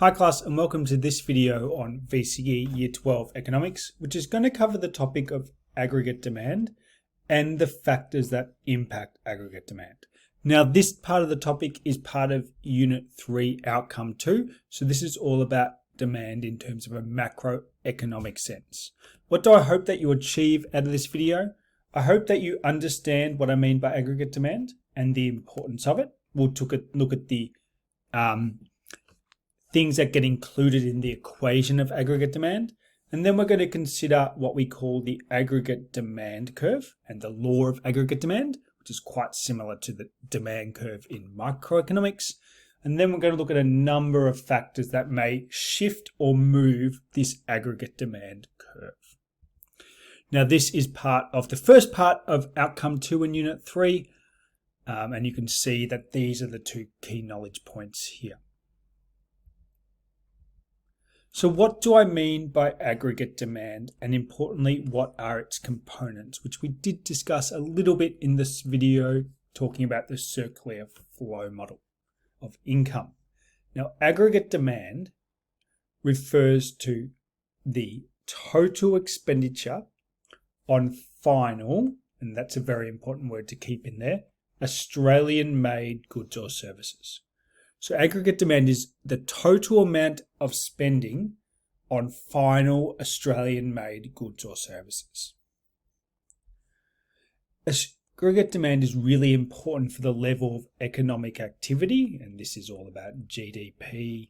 Hi class, and welcome to this video on VCE Year 12 Economics, which is going to cover the topic of aggregate demand and the factors that impact aggregate demand. Now this part of the topic is part of Unit 3 Outcome 2, so this is all about demand in terms of a macroeconomic sense. What do I hope that you achieve out of this video? I hope that you understand what I mean by aggregate demand and the importance of it. We'll look at the things that get included in the equation of aggregate demand. And then we're going to consider what we call the aggregate demand curve and the law of aggregate demand, which is quite similar to the demand curve in microeconomics. And then we're going to look at a number of factors that may shift or move this aggregate demand curve. Now, this is part of the first part of Outcome 2 in Unit 3. And you can see that these are the two key knowledge points here. So what do I mean by aggregate demand, and importantly, what are its components, which we did discuss a little bit in this video talking about the circular flow model of income. Now, aggregate demand refers to the total expenditure on final, and that's a very important word to keep in there, Australian-made goods or services. So aggregate demand is the total amount of spending on final Australian-made goods or services. Aggregate demand is really important for the level of economic activity, and this is all about GDP,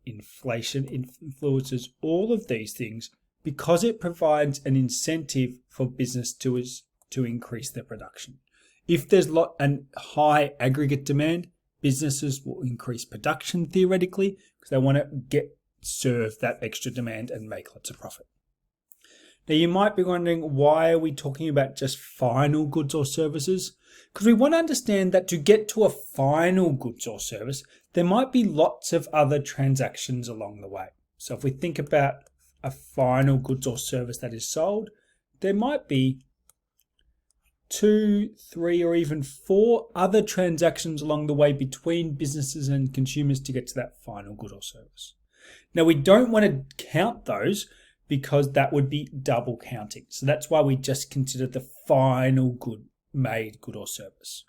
inflation influences all of these things because it provides an incentive for business to increase their production. If there's high aggregate demand, businesses will increase production theoretically because they want to serve that extra demand and make lots of profit. Now you might be wondering, why are we talking about just final goods or services? Because we want to understand that to get to a final goods or service, there might be lots of other transactions along the way. So if we think about a final goods or service that is sold, there might be 2, 3, or even 4 other transactions along the way between businesses and consumers to get to that final good or service. Now, we don't want to count those because that would be double counting. So that's why we just consider the final good or service.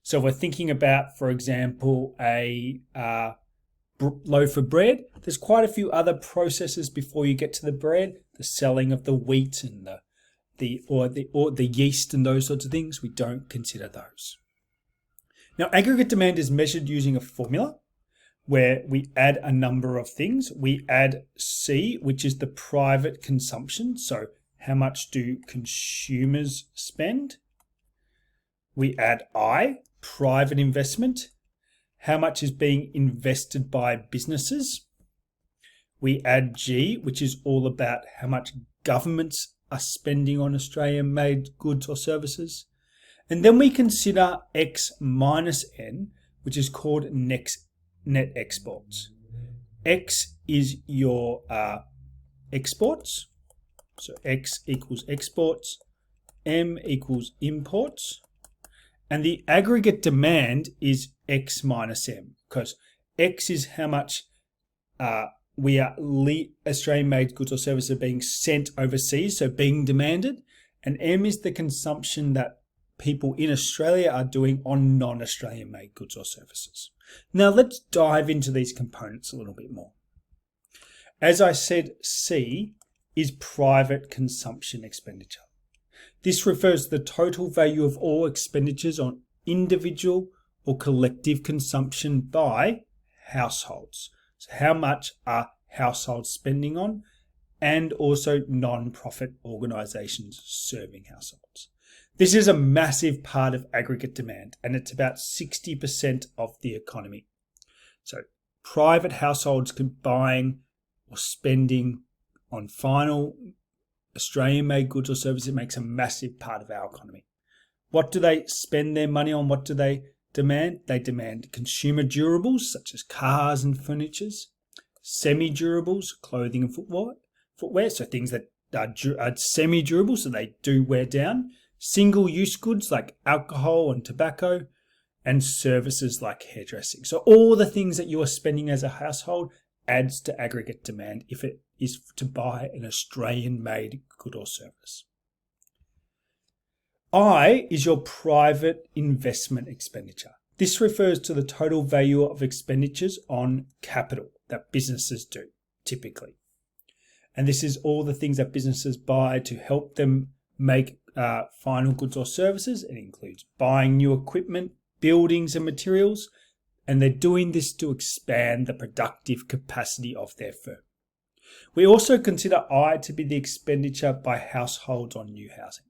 So we're thinking about, for example, a loaf of bread. There's quite a few other processes before you get to the bread, the selling of the wheat and the yeast and those sorts of things. We don't consider those. Now, aggregate demand is measured using a formula where we add a number of things. We add C, which is the private consumption. So how much do consumers spend? We add I, private investment. How much is being invested by businesses? We add G, which is all about how much governments are spending on Australian-made goods or services. And then we consider X minus N, which is called net exports. X is your exports. So X equals exports. M equals imports. And the aggregate demand is X minus M, because X is how much Australian-made goods or services are being sent overseas, so being demanded, and M is the consumption that people in Australia are doing on non-Australian-made goods or services. Now let's dive into these components a little bit more. As I said, C is private consumption expenditure. This refers to the total value of all expenditures on individual or collective consumption by households. So how much are households spending on, and also non-profit organisations serving households. This is a massive part of aggregate demand, and it's about 60% of the economy. So private households buying or spending on final Australian-made goods or services makes a massive part of our economy. What do they spend their money on? What do they demand? They demand consumer durables such as cars and furniture, semi-durables, clothing and footwear, so things that are semi-durable, so they do wear down, single-use goods like alcohol and tobacco, and services like hairdressing. So all the things that you are spending as a household adds to aggregate demand if it is to buy an Australian-made good or service. I is your private investment expenditure. This refers to the total value of expenditures on capital that businesses do, typically. And this is all the things that businesses buy to help them make final goods or services. It includes buying new equipment, buildings and materials, and they're doing this to expand the productive capacity of their firm. We also consider I to be the expenditure by households on new housing.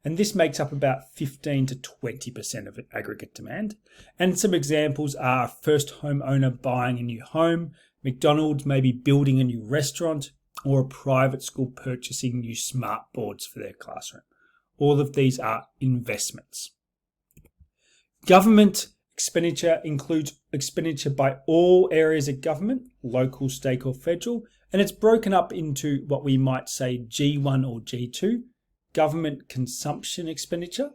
And this makes up about 15 to 20% of aggregate demand. And some examples are a first home owner buying a new home, McDonald's maybe building a new restaurant, or a private school purchasing new smart boards for their classroom. All of these are investments. Government expenditure includes expenditure by all areas of government, local, state or federal, and it's broken up into what we might say G1 or G2, government consumption expenditure,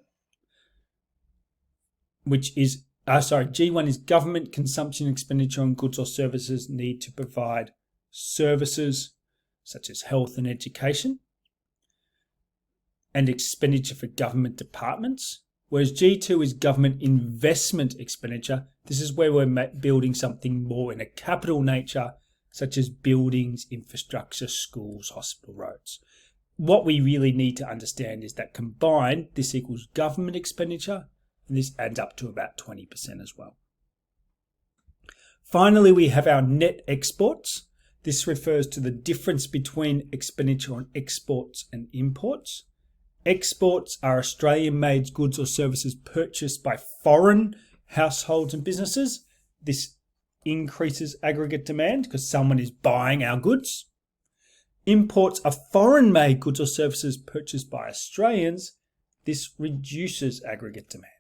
which is, G1 is government consumption expenditure on goods or services need to provide services such as health and education, and expenditure for government departments. Whereas G2 is government investment expenditure. This is where we're building something more in a capital nature, such as buildings, infrastructure, schools, hospital, roads. What we really need to understand is that combined, this equals government expenditure, and this adds up to about 20% as well. Finally, we have our net exports. This refers to the difference between expenditure on exports and imports. Exports are Australian-made goods or services purchased by foreign households and businesses. This increases aggregate demand because someone is buying our goods. Imports are foreign-made goods or services purchased by Australians. This reduces aggregate demand.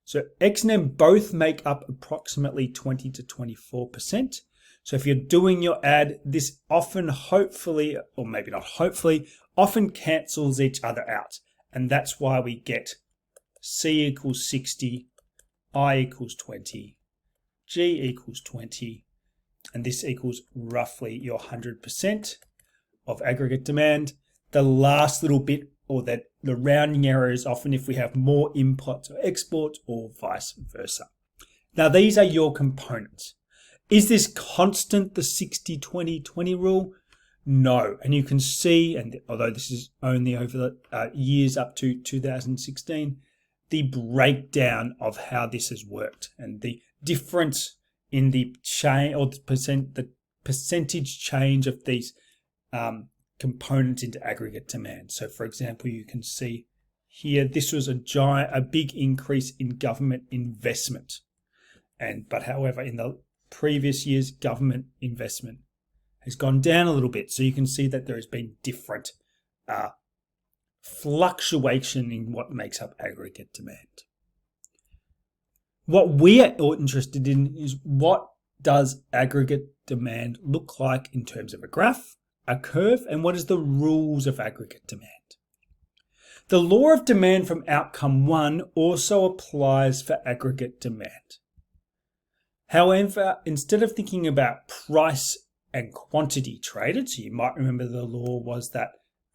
So X and M both make up approximately 20 to 24%. So if you're doing your ad, this often hopefully, or maybe not hopefully, often cancels each other out. And that's why we get C equals 60, I equals 20, G equals 20, and this equals roughly your 100% of aggregate demand. The last little bit, or that the rounding error, is often if we have more imports or exports or vice versa. Now these are your components. Is this constant, the 60-20-20 rule? No. And you can see, and although this is only over the years up to 2016, the breakdown of how this has worked and the difference in the change, or the percentage change of these components into aggregate demand. So for example, you can see here, this was a big increase in government investment. But however, in the previous years, government investment has gone down a little bit. So you can see that there has been different fluctuation in what makes up aggregate demand. What we are interested in is, what does aggregate demand look like in terms of a graph, a curve, and what is the rules of aggregate demand? The law of demand from outcome 1 also applies for aggregate demand. However, instead of thinking about price and quantity traded, so you might remember the law was that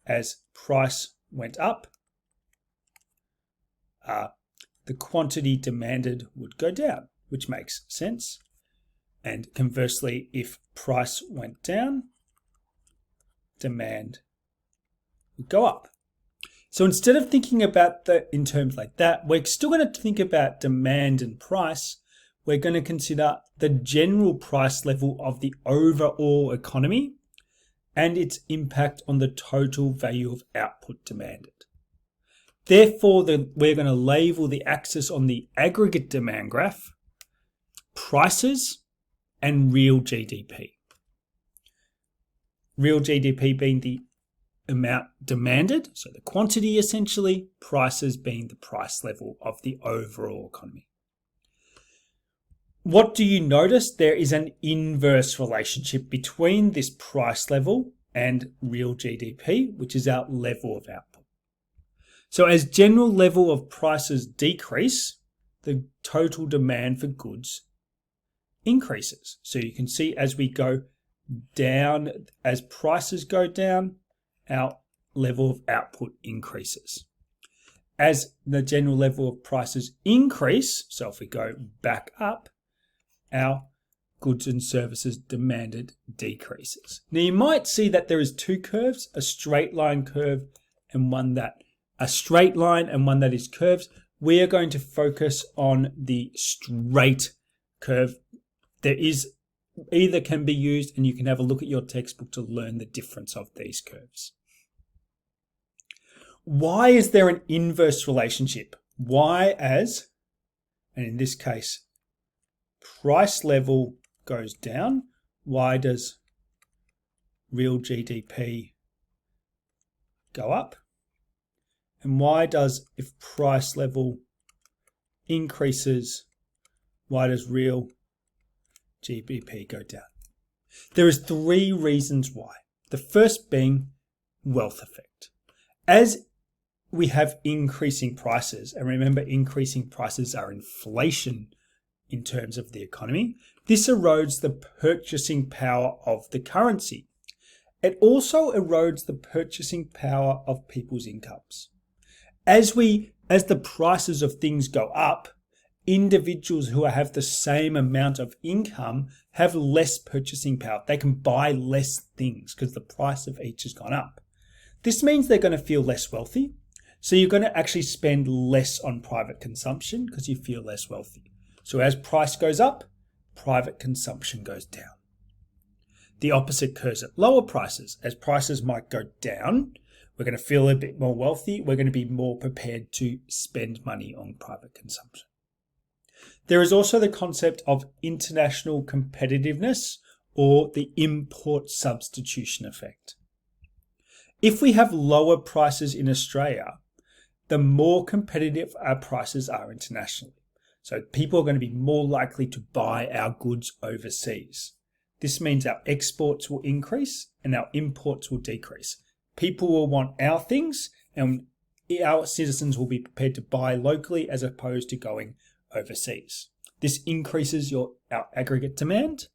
as price went up, the quantity demanded would go down, which makes sense. And conversely, if price went down, demand would go up. So instead of thinking about that in terms like that, we're still going to think about demand and price. We're going to consider the general price level of the overall economy and its impact on the total value of output demanded. Therefore, we're going to label the axis on the aggregate demand graph prices and real GDP. Real GDP being the amount demanded, so the quantity essentially, prices being the price level of the overall economy. What do you notice? There is an inverse relationship between this price level and real GDP, which is our level of output. So as general level of prices decrease, the total demand for goods increases. So you can see as we go down, as prices go down, our level of output increases. As the general level of prices increase, so if we go back up, our goods and services demanded decreases. Now you might see that there is two curves, a straight line curve and one that is curved. We are going to focus on the straight curve. There is either can be used, and you can have a look at your textbook to learn the difference of these curves. Why is there an inverse relationship? Why as, and in this case, price level goes down, why does real GDP go up? And why does, if price level increases, why does real GDP go down? There is three reasons why. The first being wealth effect. As we have increasing prices, and remember increasing prices are inflation in terms of the economy, this erodes the purchasing power of the currency. It also erodes the purchasing power of people's incomes. As the prices of things go up, individuals who have the same amount of income have less purchasing power. They can buy less things because the price of each has gone up. This means they're going to feel less wealthy. So you're going to actually spend less on private consumption because you feel less wealthy. So as price goes up, private consumption goes down. The opposite occurs at lower prices. As prices might go down, we're going to feel a bit more wealthy. We're going to be more prepared to spend money on private consumption. There is also the concept of international competitiveness or the import substitution effect. If we have lower prices in Australia, the more competitive our prices are internationally. So people are going to be more likely to buy our goods overseas. This means our exports will increase and our imports will decrease. People will want our things and our citizens will be prepared to buy locally as opposed to going overseas. This increases our aggregate demand,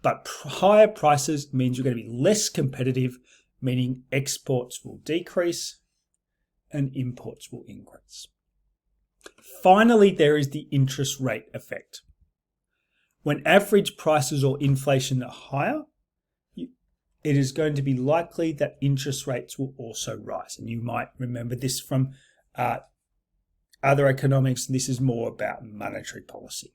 but higher prices means you're going to be less competitive, meaning exports will decrease and imports will increase. Finally, there is the interest rate effect. When average prices or inflation are higher, it is going to be likely that interest rates will also rise. And you might remember this from other economics. This is more about monetary policy.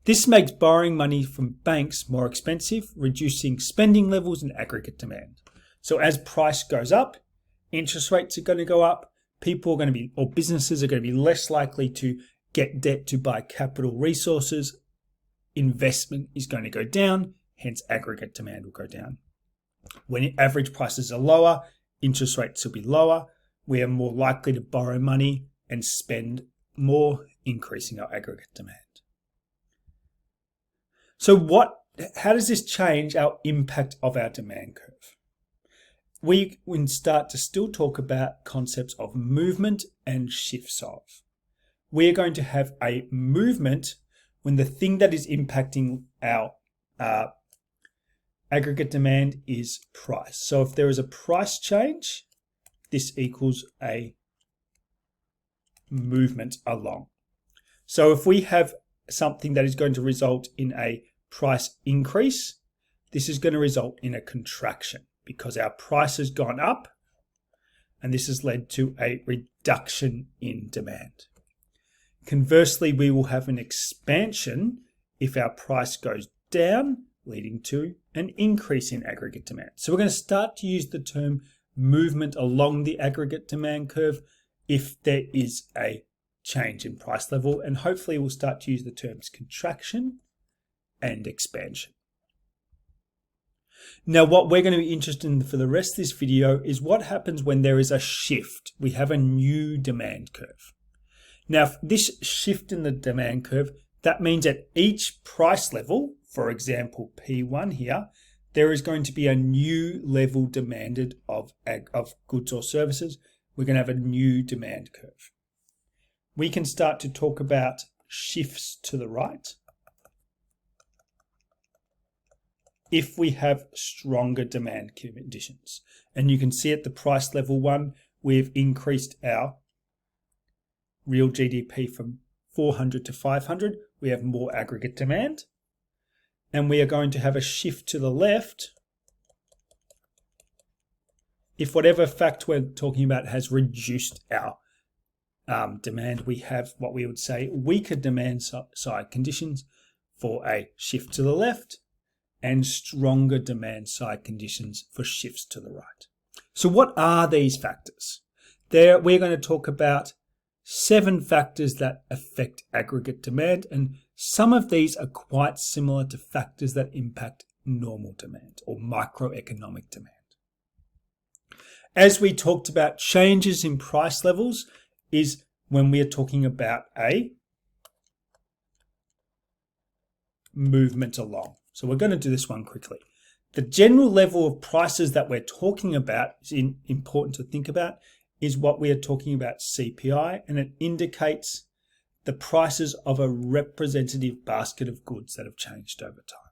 This makes borrowing money from banks more expensive, reducing spending levels and aggregate demand. So as price goes up, interest rates are going to go up. People are going to be, or businesses are going to be less likely to get debt to buy capital resources. Investment is going to go down, hence aggregate demand will go down. When average prices are lower, interest rates will be lower. We are more likely to borrow money and spend more, increasing our aggregate demand. So how does this change our impact of our demand curve? We can start to still talk about concepts of movement and shifts of. We are going to have a movement when the thing that is impacting our aggregate demand is price. So if there is a price change, this equals a movement along. So if we have something that is going to result in a price increase, this is going to result in a contraction because our price has gone up and this has led to a reduction in demand. Conversely, we will have an expansion if our price goes down, leading to an increase in aggregate demand. So we're going to start to use the term movement along the aggregate demand curve if there is a change in price level, and hopefully we'll start to use the terms contraction and expansion. Now, what we're going to be interested in for the rest of this video is what happens when there is a shift. We have a new demand curve. Now, this shift in the demand curve, that means at each price level, for example, P1 here, there is going to be a new level demanded of goods or services. We're going to have a new demand curve. we can start to talk about shifts to the right if we have stronger demand conditions. And you can see at the price level 1, we've increased our real GDP from 400 to 500. We have more aggregate demand. And we are going to have a shift to the left if whatever fact we're talking about has reduced our demand. We have what we would say weaker demand side conditions for a shift to the left, and stronger demand side conditions for shifts to the right. So what are these factors? We're going to talk about 7 factors that affect aggregate demand, and some of these are quite similar to factors that impact normal demand or microeconomic demand. As we talked about, changes in price levels is when we are talking about a movement along. So we're going to do this one quickly. The general level of prices that we're talking about is important to think about is what we are talking about, CPI, and it indicates the prices of a representative basket of goods that have changed over time.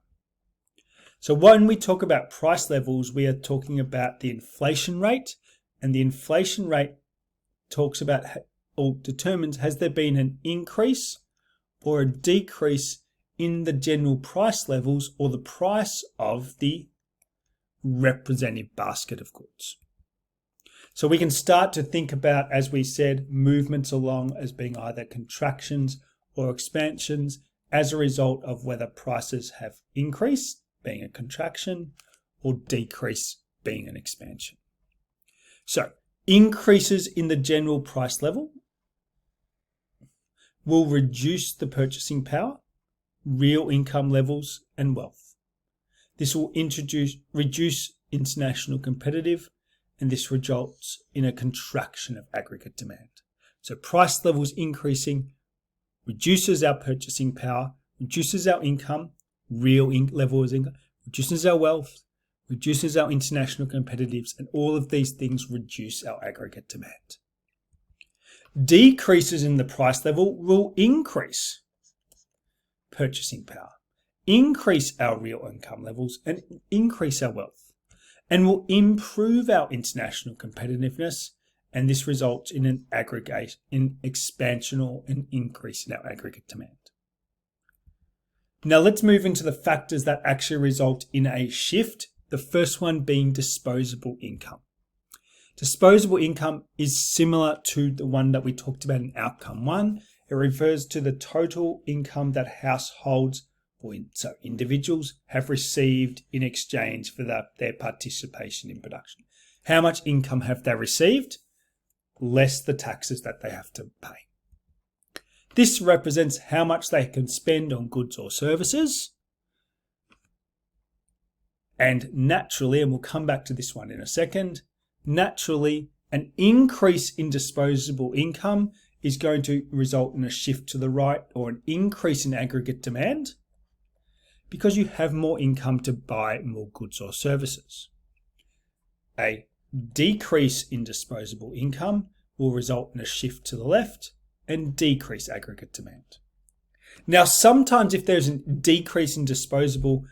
So when we talk about price levels, we are talking about the inflation rate, and the inflation rate talks about or determines has there been an increase or a decrease in the general price levels or the price of the representative basket of goods. So we can start to think about, as we said, movements along as being either contractions or expansions as a result of whether prices have increased, being a contraction, or decrease, being an expansion. So increases in the general price level will reduce the purchasing power, real income levels, and wealth. This will reduce international competitive, and this results in a contraction of aggregate demand. So price levels increasing reduces our purchasing power, reduces our income, levels of income, reduces our wealth, reduces our international competitiveness, and all of these things reduce our aggregate demand. Decreases in the price level will increase purchasing power, increase our real income levels, and increase our wealth, and will improve our international competitiveness, and this results in an aggregate, in expansion or an increase in our aggregate demand. Now let's move into the factors that actually result in a shift, the first one being disposable income. Disposable income is similar to the one that we talked about in outcome 1. It refers to the total income that households, so individuals, have received in exchange for their participation in production. How much income have they received? Less the taxes that they have to pay. This represents how much they can spend on goods or services. And naturally, and we'll come back to this one in a second, naturally, an increase in disposable income is going to result in a shift to the right or an increase in aggregate demand because you have more income to buy more goods or services. A decrease in disposable income will result in a shift to the left and decrease aggregate demand. Now, sometimes if there's a decrease in disposable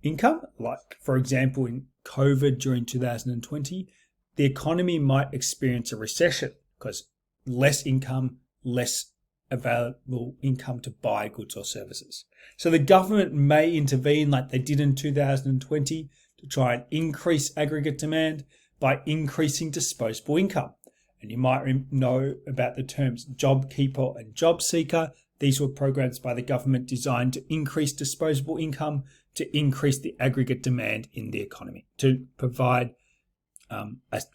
income, like for example in COVID during 2020, the economy might experience a recession because less income, less available income to buy goods or services. So the government may intervene like they did in 2020 to try and increase aggregate demand by increasing disposable income. And you might know about the terms JobKeeper and JobSeeker. These were programs by the government designed to increase disposable income, to increase the aggregate demand in the economy, to provide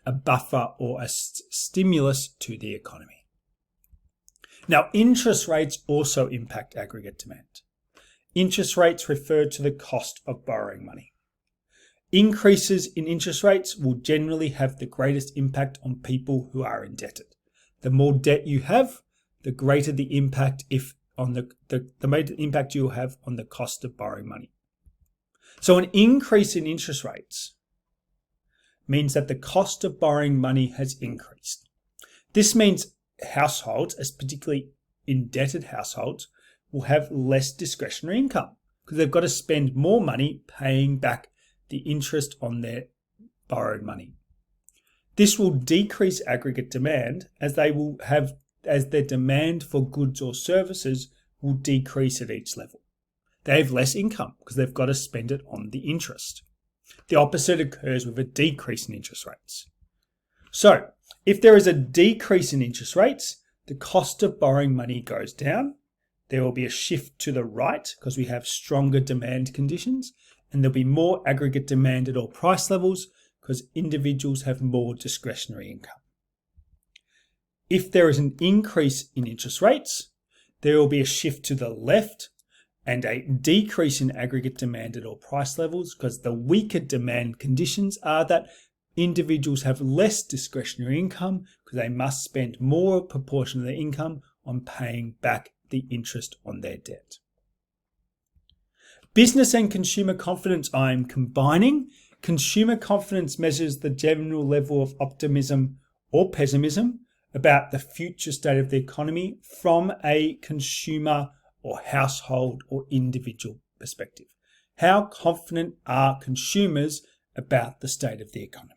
a buffer or a stimulus to the economy. Now, interest rates also impact aggregate demand. Interest rates refer to the cost of borrowing money. Increases in interest rates will generally have the greatest impact on people who are indebted. The more debt you have, the greater the impact the impact you'll have on the cost of borrowing money. So an increase in interest rates means that the cost of borrowing money has increased. This means households, as particularly indebted households will have less discretionary income because they've got to spend more money paying back the interest on their borrowed money. This will decrease aggregate demand as their demand for goods or services will decrease at each level. They have less income because they've got to spend it on the interest. The opposite occurs with a decrease in interest rates. So, if there is a decrease in interest rates, the cost of borrowing money goes down. There will be a shift to the right because we have stronger demand conditions, and there'll be more aggregate demand at all price levels because individuals have more discretionary income. If there is an increase in interest rates, there will be a shift to the left and a decrease in aggregate demand at all price levels because the weaker demand conditions are that individuals have less discretionary income because they must spend more proportion of their income on paying back the interest on their debt. Business and consumer confidence I'm combining. Consumer confidence measures the general level of optimism or pessimism about the future state of the economy from a consumer or household or individual perspective. How confident are consumers about the state of the economy?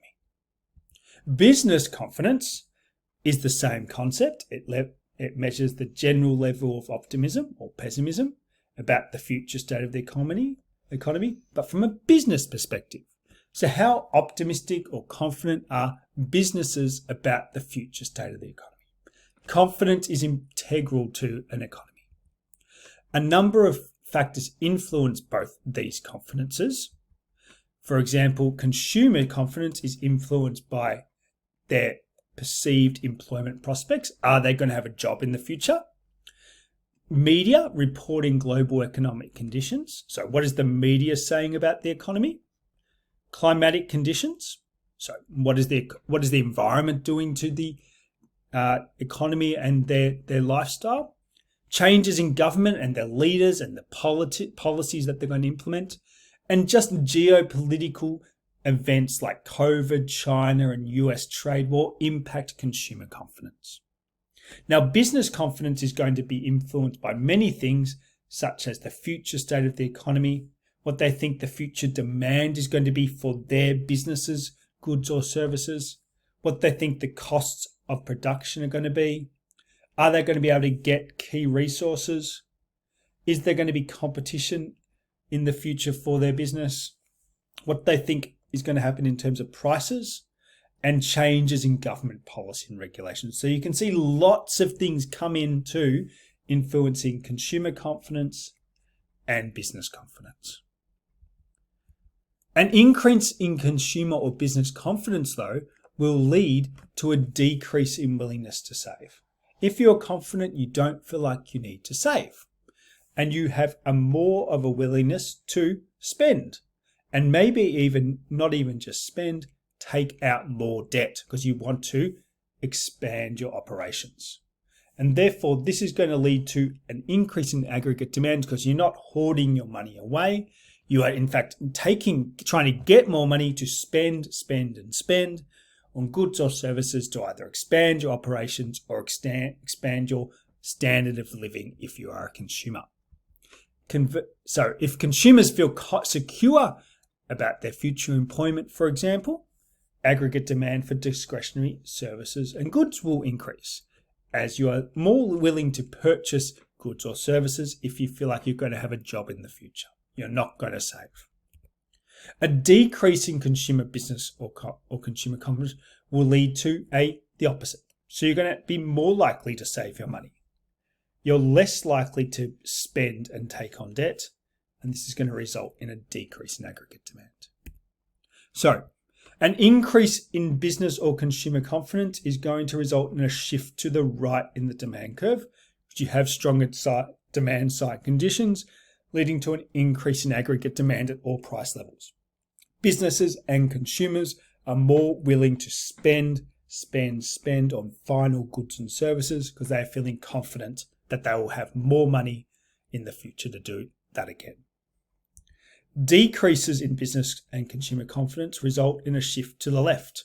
Business confidence is the same concept. It measures the general level of optimism or pessimism about the future state of the economy, but from a business perspective. So how optimistic or confident are businesses about the future state of the economy? Confidence is integral to an economy. A number of factors influence both these confidences. For example, consumer confidence is influenced by their perceived employment prospects. Are they going to have a job in the future? Media reporting global economic conditions. So what is the media saying about the economy? Climatic conditions. So what is the environment doing to the economy and their lifestyle? Changes in government and their leaders and the policies that they're going to implement. And just geopolitical events like COVID, China, and US trade war impact consumer confidence. Now, business confidence is going to be influenced by many things, such as the future state of the economy, what they think the future demand is going to be for their businesses, goods or services, what they think the costs of production are going to be. Are they going to be able to get key resources? Is there going to be competition in the future for their business? What they think is going to happen in terms of prices and changes in government policy and regulations. So you can see lots of things come into influencing consumer confidence and business confidence. An increase in consumer or business confidence, though, will lead to a decrease in willingness to save. If you're confident, you don't feel like you need to save, and you have more of a willingness to spend, and maybe even not even just spend, take out more debt because you want to expand your operations. And therefore, this is going to lead to an increase in aggregate demand because you're not hoarding your money away. You are, in fact, trying to get more money to spend on goods or services to either expand your operations or expand your standard of living if you are a consumer. So if consumers feel secure about their future employment, for example, aggregate demand for discretionary services and goods will increase as you are more willing to purchase goods or services if you feel like you're going to have a job in the future. You're not going to save. A decrease in consumer business or consumer confidence will lead to the opposite. So you're going to be more likely to save your money. You're less likely to spend and take on debt, and this is going to result in a decrease in aggregate demand. So, an increase in business or consumer confidence is going to result in a shift to the right in the demand curve, which you have stronger demand side conditions, leading to an increase in aggregate demand at all price levels. Businesses and consumers are more willing to spend on final goods and services because they are feeling confident that they will have more money in the future to do that again. Decreases in business and consumer confidence result in a shift to the left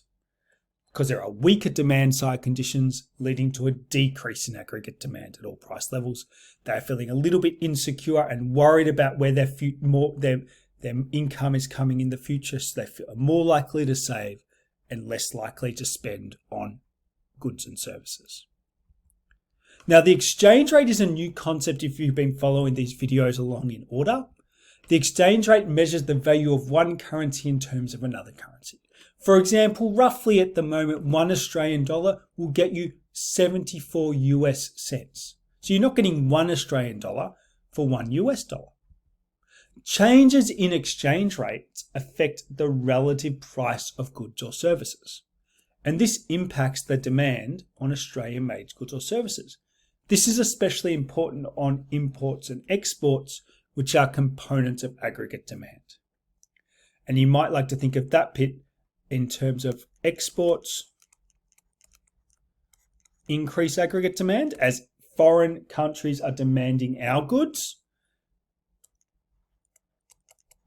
because there are weaker demand side conditions leading to a decrease in aggregate demand at all price levels. They are feeling a little bit insecure and worried about where their income is coming in the future, so they feel more likely to save and less likely to spend on goods and services. Now, the exchange rate is a new concept if you've been following these videos along in order. The exchange rate measures the value of one currency in terms of another currency. For example, roughly at the moment, 1 Australian dollar will get you 74 US cents. So you're not getting 1 Australian dollar for 1 US dollar. Changes in exchange rates affect the relative price of goods or services, and this impacts the demand on Australian-made goods or services. This is especially important on imports and exports, which are components of aggregate demand. And you might like to think of that bit in terms of exports increase aggregate demand as foreign countries are demanding our goods.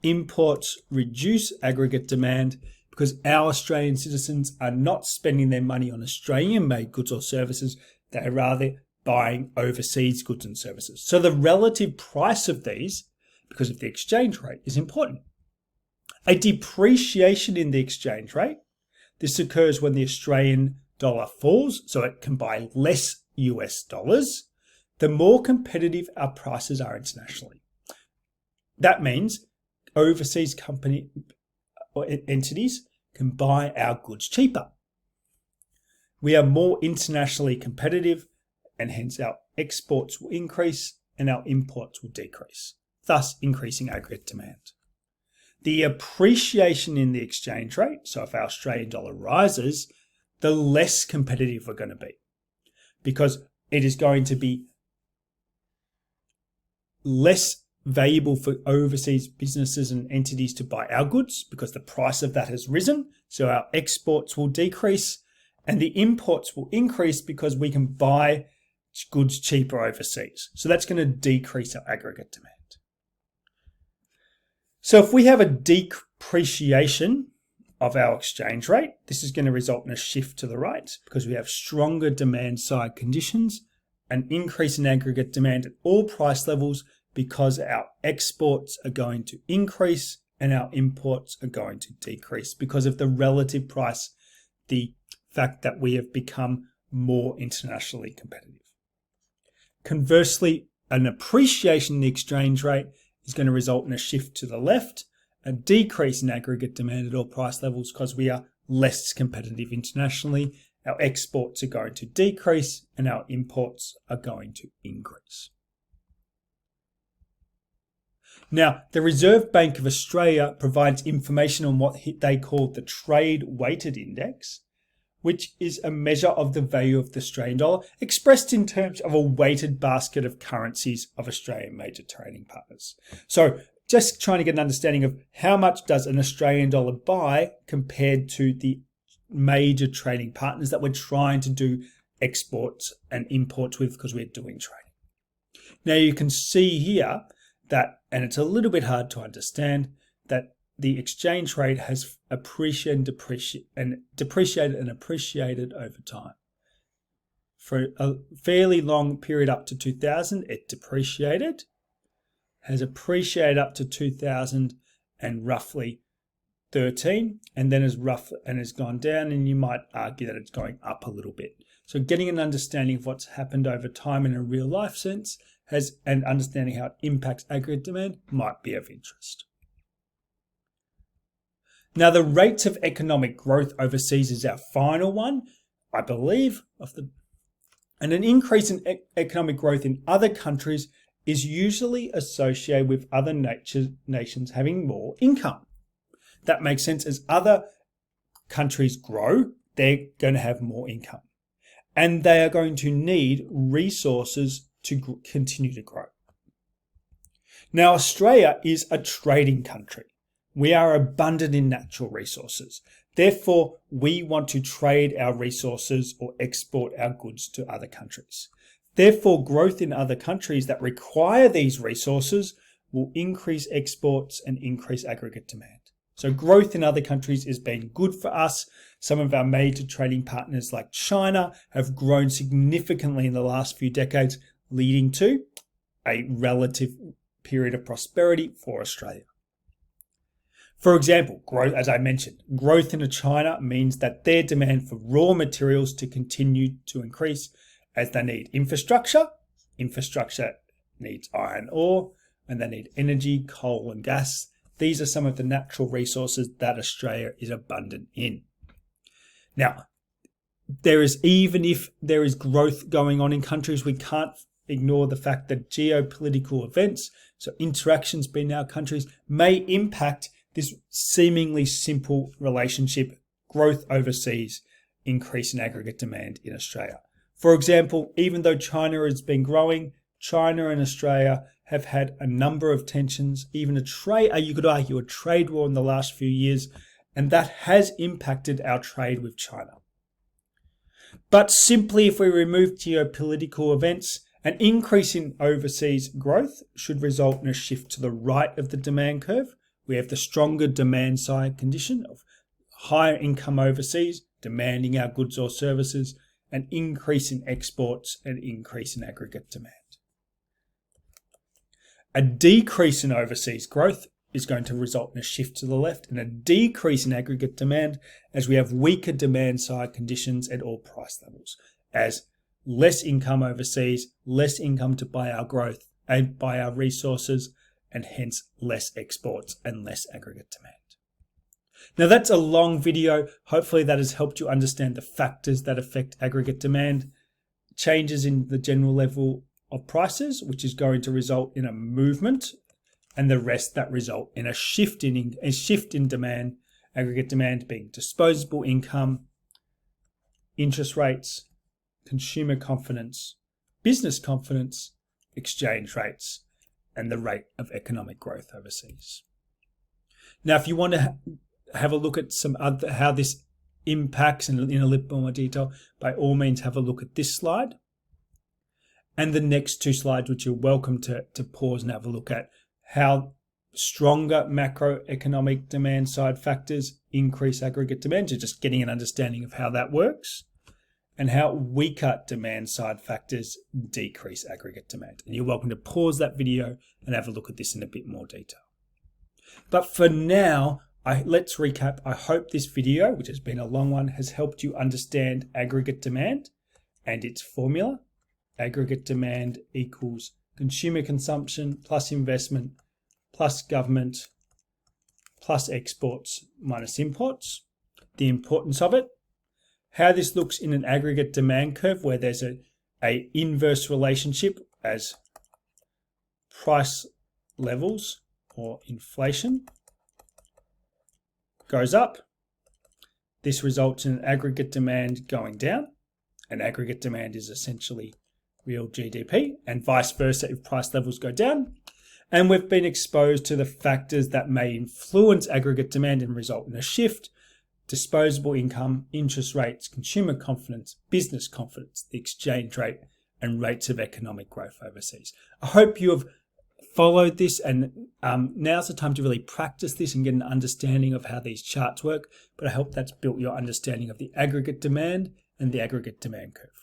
Imports reduce aggregate demand because our Australian citizens are not spending their money on Australian-made goods or services. They are rather buying overseas goods and services. So the relative price of these, because of the exchange rate, is important. A depreciation in the exchange rate, this occurs when the Australian dollar falls, so it can buy less US dollars, the more competitive our prices are internationally. That means overseas company or entities can buy our goods cheaper. We are more internationally competitive, and hence our exports will increase and our imports will decrease, thus increasing aggregate demand. The appreciation in the exchange rate, so if our Australian dollar rises, the less competitive we're going to be, because it is going to be less valuable for overseas businesses and entities to buy our goods because the price of that has risen, so our exports will decrease, and the imports will increase because we can buy goods cheaper overseas. So that's going to decrease our aggregate demand. So if we have a depreciation of our exchange rate, this is going to result in a shift to the right because we have stronger demand side conditions, an increase in aggregate demand at all price levels because our exports are going to increase and our imports are going to decrease because of the relative price, the fact that we have become more internationally competitive. Conversely, an appreciation in the exchange rate is going to result in a shift to the left, a decrease in aggregate demand at all price levels because we are less competitive internationally. Our exports are going to decrease and our imports are going to increase. Now, the Reserve Bank of Australia provides information on what they call the Trade Weighted Index, which is a measure of the value of the Australian dollar expressed in terms of a weighted basket of currencies of Australian major trading partners. So just trying to get an understanding of how much does an Australian dollar buy compared to the major trading partners that we're trying to do exports and imports with because we're doing trading. Now you can see here that, and it's a little bit hard to understand, that the exchange rate has appreciated and appreciated over time. For a fairly long period up to 2000, it depreciated, has appreciated up to 2000 and roughly 13, and then has gone down, and you might argue that it's going up a little bit. So getting an understanding of what's happened over time in a real life sense and understanding how it impacts aggregate demand might be of interest. Now, the rates of economic growth overseas is our final one, I believe, and an increase in economic growth in other countries is usually associated with other nations having more income. That makes sense. As other countries grow, they're going to have more income, and they are going to need resources to continue to grow. Now, Australia is a trading country. We are abundant in natural resources. Therefore, we want to trade our resources or export our goods to other countries. Therefore, growth in other countries that require these resources will increase exports and increase aggregate demand. So growth in other countries has been good for us. Some of our major trading partners like China have grown significantly in the last few decades, leading to a relative period of prosperity for Australia. For example, growth, as I mentioned, growth in China means that their demand for raw materials to continue to increase as they need infrastructure. Infrastructure needs iron ore, and they need energy, coal and gas. These are some of the natural resources that Australia is abundant in. Now, even if there is growth going on in countries, we can't ignore the fact that geopolitical events, so interactions between our countries, may impact this seemingly simple relationship: growth overseas, increase in aggregate demand in Australia. For example, even though China has been growing, China and Australia have had a number of tensions, even you could argue a trade war in the last few years, and that has impacted our trade with China. But simply, if we remove geopolitical events, an increase in overseas growth should result in a shift to the right of the demand curve. We have the stronger demand side condition of higher income overseas, demanding our goods or services, an increase in exports, and increase in aggregate demand. A decrease in overseas growth is going to result in a shift to the left and a decrease in aggregate demand as we have weaker demand side conditions at all price levels, as less income overseas, less income to buy our growth and buy our resources, and hence less exports and less aggregate demand. Now that's a long video. Hopefully that has helped you understand the factors that affect aggregate demand, changes in the general level of prices, which is going to result in a movement, and the rest that result in a shift in demand, aggregate demand being disposable income, interest rates, consumer confidence, business confidence, exchange rates, and the rate of economic growth overseas. Now, if you want to have a look at how this impacts in a little bit more detail, by all means have a look at this slide and the next two slides, which you're welcome to pause and have a look at, how stronger macroeconomic demand side factors increase aggregate demand. You're just getting an understanding of how that works, and how weaker demand side factors decrease aggregate demand. And you're welcome to pause that video and have a look at this in a bit more detail. But for now, let's recap. I hope this video, which has been a long one, has helped you understand aggregate demand and its formula. Aggregate demand equals consumer consumption plus investment plus government plus exports minus imports. The importance of it, how this looks in an aggregate demand curve where there's a inverse relationship as price levels or inflation goes up. This results in aggregate demand going down, and aggregate demand is essentially real GDP, and vice versa if price levels go down. And we've been exposed to the factors that may influence aggregate demand and result in a shift: disposable income, interest rates, consumer confidence, business confidence, the exchange rate, and rates of economic growth overseas. I hope you have followed this, and now's the time to really practice this and get an understanding of how these charts work. But I hope that's built your understanding of the aggregate demand and the aggregate demand curve.